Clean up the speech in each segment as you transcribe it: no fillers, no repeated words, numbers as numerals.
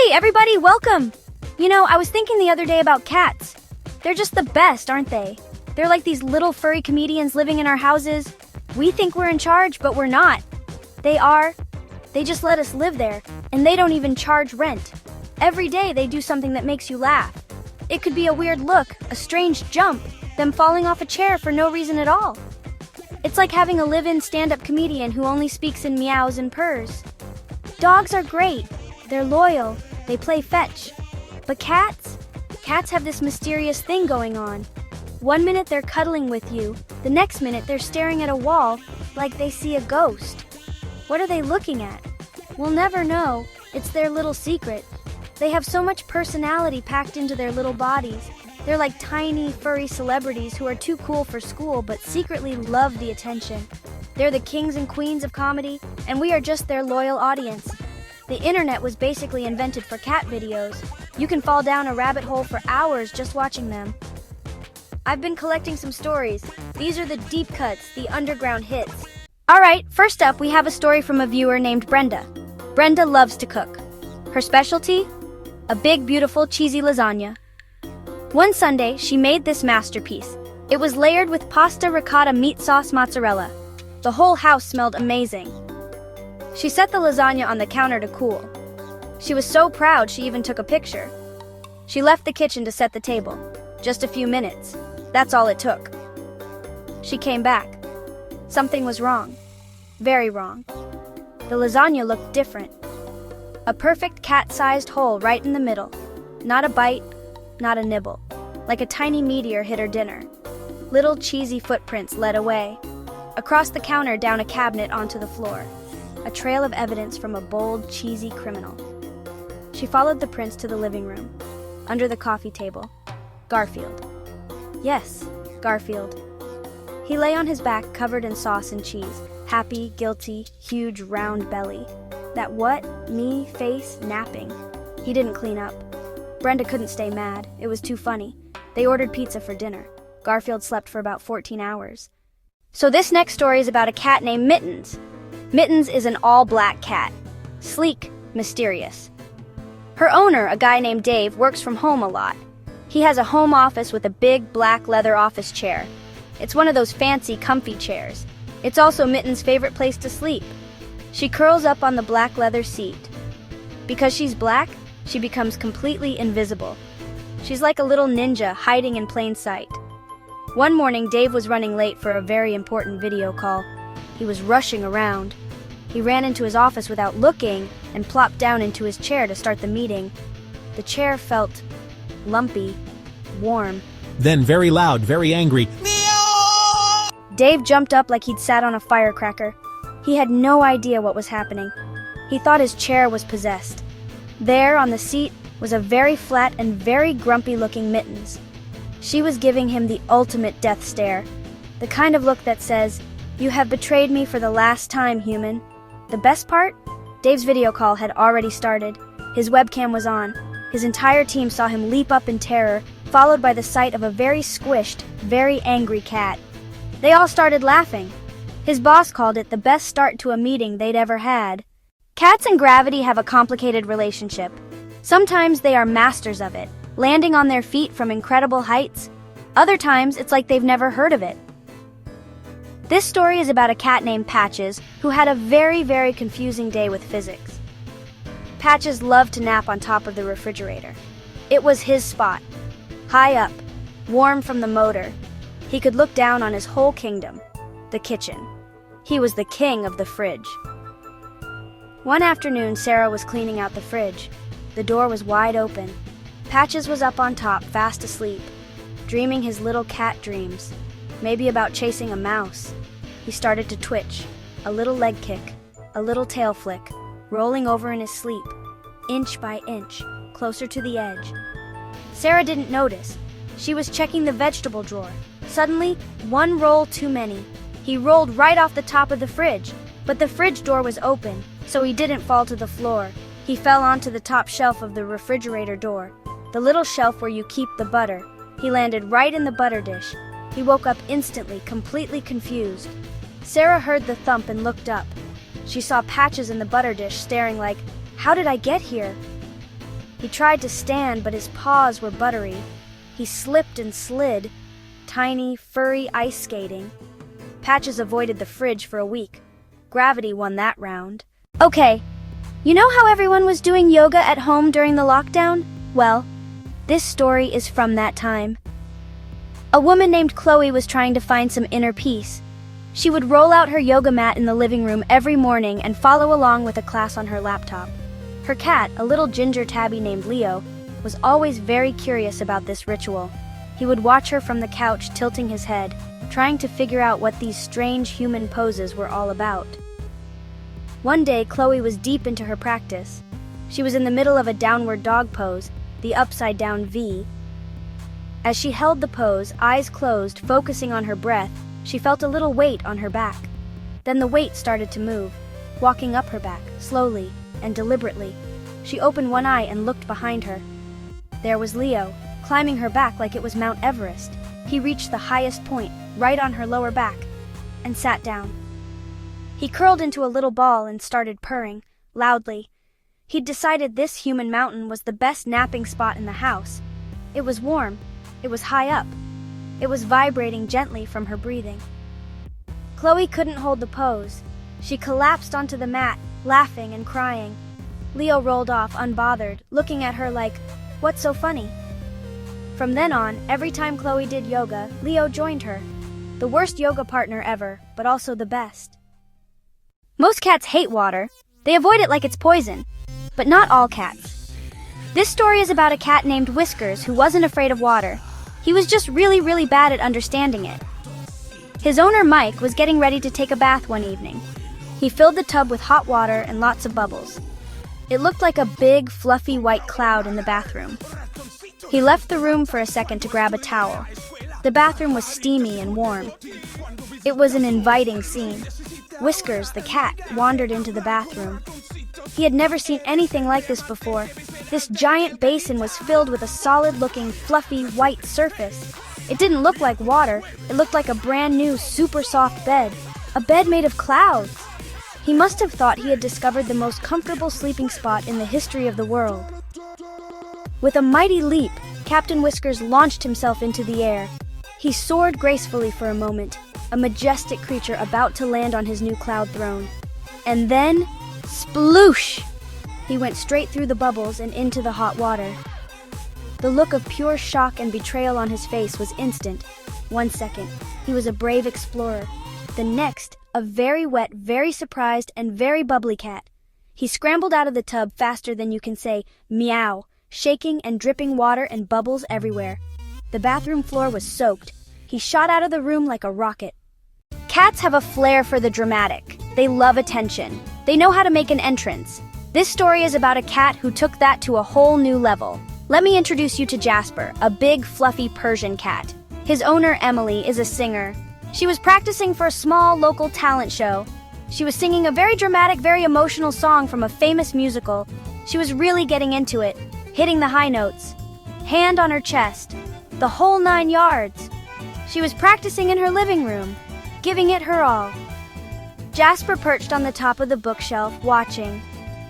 Hey everybody, welcome! I was thinking the other day about cats. They're just the best, aren't they? They're like these little furry comedians living in our houses. We think we're in charge, but we're not. They are. They just let us live there, and they don't even charge rent. Every day they do something that makes you laugh. It could be a weird look, a strange jump, them falling off a chair for no reason at all. It's like having a live-in stand-up comedian who only speaks in meows and purrs. Dogs are great. They're loyal. They play fetch. But cats have this mysterious thing going on. One minute they're cuddling with you, the next minute they're staring at a wall like they see a ghost. What are they looking at? We'll never know. It's their little secret. They have so much personality packed into their little bodies. They're like tiny, furry celebrities who are too cool for school but secretly love the attention. They're the kings and queens of comedy, and we are just their loyal audience. The internet was basically invented for cat videos. You can fall down a rabbit hole for hours just watching them. I've been collecting some stories. These are the deep cuts, the underground hits. Alright, first up we have a story from a viewer named Brenda. Brenda loves to cook. Her specialty? A big, beautiful, cheesy lasagna. One Sunday, she made this masterpiece. It was layered with pasta ricotta meat sauce mozzarella. The whole house smelled amazing. She set the lasagna on the counter to cool. She was so proud she even took a picture. She left the kitchen to set the table. Just a few minutes. That's all it took. She came back. Something was wrong. Very wrong. The lasagna looked different. A perfect cat-sized hole right in the middle. Not a bite, not a nibble. Like a tiny meteor hit her dinner. Little cheesy footprints led away. Across the counter, down a cabinet, onto the floor. A trail of evidence from a bold, cheesy criminal. She followed the prints to the living room. Under the coffee table. Garfield. Yes, Garfield. He lay on his back, covered in sauce and cheese. Happy, guilty, huge, round belly. That what, me, face, napping. He didn't clean up. Brenda couldn't stay mad. It was too funny. They ordered pizza for dinner. Garfield slept for about 14 hours. So this next story is about a cat named Mittens. Mittens is an all-black cat. Sleek, mysterious. Her owner, a guy named Dave, works from home a lot. He has a home office with a big black leather office chair. It's one of those fancy, comfy chairs. It's also Mittens' favorite place to sleep. She curls up on the black leather seat. Because she's black, she becomes completely invisible. She's like a little ninja hiding in plain sight. One morning, Dave was running late for a very important video call. He was rushing around. He ran into his office without looking and plopped down into his chair to start the meeting. The chair felt lumpy, warm. Then very loud, very angry. Dave jumped up like he'd sat on a firecracker. He had no idea what was happening. He thought his chair was possessed. There, on the seat, was a very flat and very grumpy-looking Mittens. She was giving him the ultimate death stare. The kind of look that says, "You have betrayed me for the last time, human." The best part? Dave's video call had already started. His webcam was on. His entire team saw him leap up in terror, followed by the sight of a very squished, very angry cat. They all started laughing. His boss called it the best start to a meeting they'd ever had. Cats and gravity have a complicated relationship. Sometimes they are masters of it, landing on their feet from incredible heights. Other times, it's like they've never heard of it. This story is about a cat named Patches who had a very, very confusing day with physics. Patches loved to nap on top of the refrigerator. It was his spot. High up, warm from the motor. He could look down on his whole kingdom, the kitchen. He was the king of the fridge. One afternoon, Sarah was cleaning out the fridge. The door was wide open. Patches was up on top, fast asleep, dreaming his little cat dreams, maybe about chasing a mouse. He started to twitch, a little leg kick, a little tail flick, rolling over in his sleep, inch by inch, closer to the edge. Sarah didn't notice. She was checking the vegetable drawer. Suddenly, one roll too many. He rolled right off the top of the fridge, but the fridge door was open, so he didn't fall to the floor. He fell onto the top shelf of the refrigerator door, the little shelf where you keep the butter. He landed right in the butter dish. He woke up instantly, completely confused. Sarah heard the thump and looked up. She saw Patches in the butter dish staring like, "How did I get here?" He tried to stand, but his paws were buttery. He slipped and slid, tiny, furry ice skating. Patches avoided the fridge for a week. Gravity won that round. Okay, you know how everyone was doing yoga at home during the lockdown? Well, this story is from that time. A woman named Chloe was trying to find some inner peace. She would roll out her yoga mat in the living room every morning and follow along with a class on her laptop. Her cat, a little ginger tabby named Leo, was always very curious about this ritual. He would watch her from the couch, tilting his head, trying to figure out what these strange human poses were all about. One day, Chloe was deep into her practice. She was in the middle of a downward dog pose, the upside-down V. As she held the pose, eyes closed, focusing on her breath, she felt a little weight on her back. Then the weight started to move, walking up her back, slowly and deliberately. She opened one eye and looked behind her. There was Leo, climbing her back like it was Mount Everest. He reached the highest point, right on her lower back, and sat down. He curled into a little ball and started purring, loudly. He'd decided this human mountain was the best napping spot in the house. It was warm. It was high up. It was vibrating gently from her breathing. Chloe couldn't hold the pose. She collapsed onto the mat, laughing and crying. Leo rolled off, unbothered, looking at her like, "What's so funny?" From then on, every time Chloe did yoga, Leo joined her. The worst yoga partner ever, but also the best. Most cats hate water. They avoid it like it's poison. But not all cats. This story is about a cat named Whiskers who wasn't afraid of water. He was just really, really bad at understanding it. His owner, Mike, was getting ready to take a bath one evening. He filled the tub with hot water and lots of bubbles. It looked like a big, fluffy white cloud in the bathroom. He left the room for a second to grab a towel. The bathroom was steamy and warm. It was an inviting scene. Whiskers, the cat, wandered into the bathroom. He had never seen anything like this before. This giant basin was filled with a solid-looking, fluffy, white surface. It didn't look like water. It looked like a brand new, super soft bed. A bed made of clouds. He must have thought he had discovered the most comfortable sleeping spot in the history of the world. With a mighty leap, Captain Whiskers launched himself into the air. He soared gracefully for a moment, a majestic creature about to land on his new cloud throne. And then, sploosh! He went straight through the bubbles and into the hot water. The look of pure shock and betrayal on his face was instant. 1 second, he was a brave explorer. The next, a very wet, very surprised, and very bubbly cat. He scrambled out of the tub faster than you can say meow, shaking and dripping water and bubbles everywhere. The bathroom floor was soaked. He shot out of the room like a rocket. Cats have a flair for the dramatic. They love attention. They know how to make an entrance. This story is about a cat who took that to a whole new level. Let me introduce you to Jasper, a big, fluffy Persian cat. His owner, Emily, is a singer. She was practicing for a small local talent show. She was singing a very dramatic, very emotional song from a famous musical. She was really getting into it, hitting the high notes. Hand on her chest, the whole 9 yards. She was practicing in her living room, giving it her all. Jasper perched on the top of the bookshelf, watching.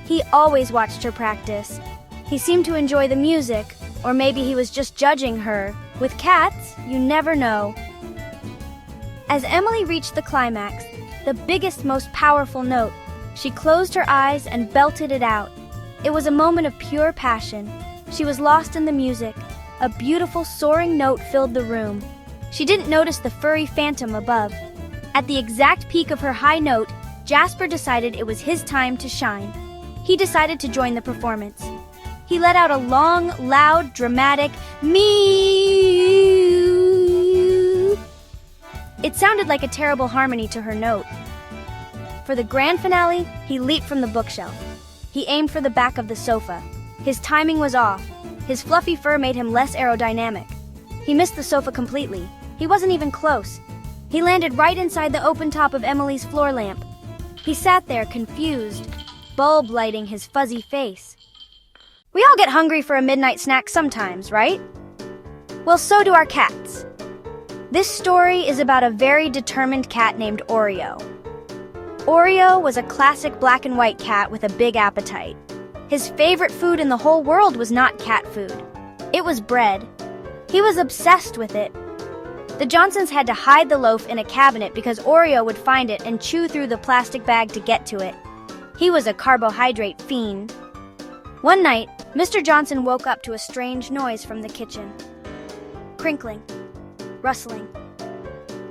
He always watched her practice. He seemed to enjoy the music, or maybe he was just judging her. With cats, you never know. As Emily reached the climax, the biggest, most powerful note, she closed her eyes and belted it out. It was a moment of pure passion. She was lost in the music. A beautiful, soaring note filled the room. She didn't notice the furry phantom above. At the exact peak of her high note, Jasper decided it was his time to shine. He decided to join the performance. He let out a long, loud, dramatic meow. It sounded like a terrible harmony to her note. For the grand finale, he leaped from the bookshelf. He aimed for the back of the sofa. His timing was off. His fluffy fur made him less aerodynamic. He missed the sofa completely. He wasn't even close. He landed right inside the open top of Emily's floor lamp. He sat there, confused, bulb lighting his fuzzy face. We all get hungry for a midnight snack sometimes, right? Well, so do our cats. This story is about a very determined cat named Oreo. Oreo was a classic black and white cat with a big appetite. His favorite food in the whole world was not cat food. It was bread. He was obsessed with it. The Johnsons had to hide the loaf in a cabinet because Oreo would find it and chew through the plastic bag to get to it. He was a carbohydrate fiend. One night, Mr. Johnson woke up to a strange noise from the kitchen. Crinkling, rustling,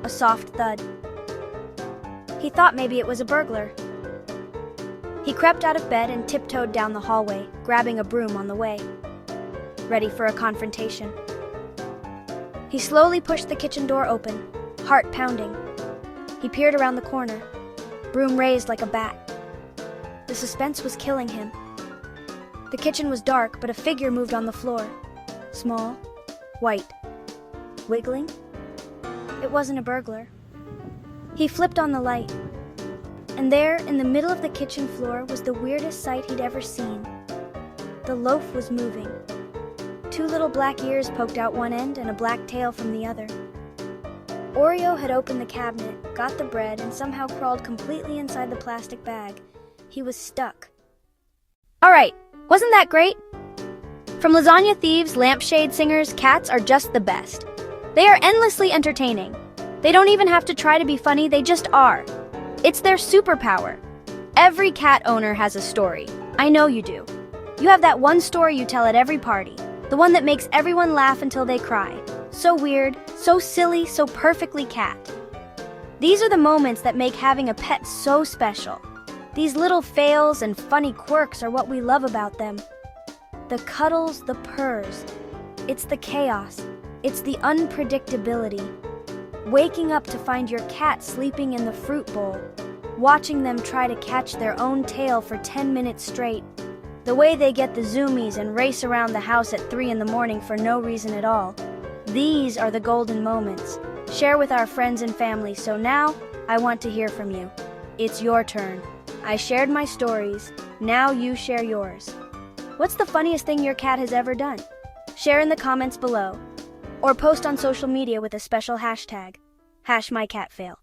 a soft thud. He thought maybe it was a burglar. He crept out of bed and tiptoed down the hallway, grabbing a broom on the way, ready for a confrontation. He slowly pushed the kitchen door open, heart pounding. He peered around the corner, broom raised like a bat. The suspense was killing him. The kitchen was dark, but a figure moved on the floor. Small, white, wiggling. It wasn't a burglar. He flipped on the light, and there, in the middle of the kitchen floor, was the weirdest sight he'd ever seen. The loaf was moving. 2 little black ears poked out one end and a black tail from the other. Oreo had opened the cabinet, got the bread, and somehow crawled completely inside the plastic bag. He was stuck. All right, wasn't that great? From lasagna thieves, lampshade singers, cats are just the best. They are endlessly entertaining. They don't even have to try to be funny, they just are. It's their superpower. Every cat owner has a story. I know you do. You have that one story you tell at every party. The one that makes everyone laugh until they cry. So weird, so silly, so perfectly cat. These are the moments that make having a pet so special. These little fails and funny quirks are what we love about them. The cuddles, the purrs. It's the chaos. It's the unpredictability. Waking up to find your cat sleeping in the fruit bowl. Watching them try to catch their own tail for 10 minutes straight. The way they get the zoomies and race around the house at 3 in the morning for no reason at all. These are the golden moments. Share with our friends and family, so now I want to hear from you. It's your turn. I shared my stories, now you share yours. What's the funniest thing your cat has ever done? Share in the comments below, or post on social media with a special hashtag, #mycatfail.